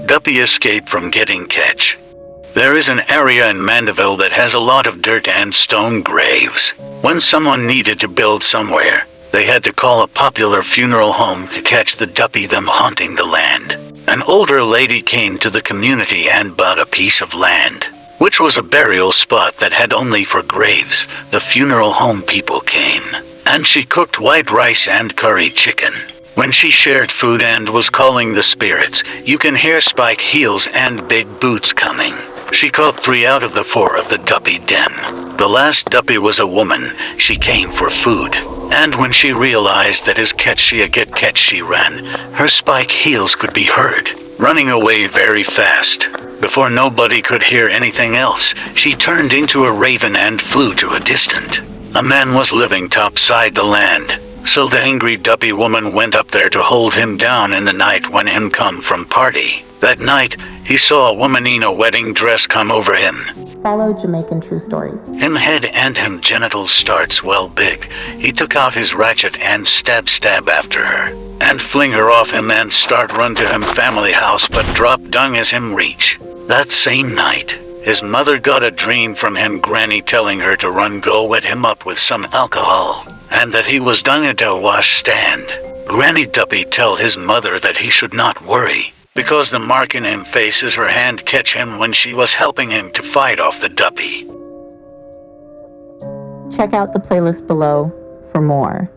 Duppy escaped from getting catch. There is an area in Mandeville that has a lot of dirt and stone graves. When someone needed to build somewhere, they had to call a popular funeral home to catch the Duppy them haunting the land. An older lady came to the community and bought a piece of land, which was a burial spot that had only for graves. The funeral home people came, and she cooked white rice and curry chicken. When she shared food and was calling the spirits, you can hear spike heels and big boots coming. She caught 3 out of the 4 of the Duppy den. The last Duppy was a woman. She came for food, and when she realized that his catch she ran. Her spike heels could be heard, running away very fast. Before nobody could hear anything else, she turned into a raven and flew to a distant. A man was living topside the land. So the angry Duppy woman went up there to hold him down in the night when him come from party. That night, he saw a woman in a wedding dress come over him. Follow Jamaican True Stories. Him head and him genitals starts well big. He took out his ratchet and stab after her. And fling her off him and start run to him family house but drop dung as him reach. That same night, his mother got a dream from him granny telling her to run go wet him up with some alcohol, and that he was done at a wash stand. Granny Duppy tell his mother that he should not worry, because the mark in him face is her hand catch him when she was helping him to fight off the Duppy. Check out the playlist below for more.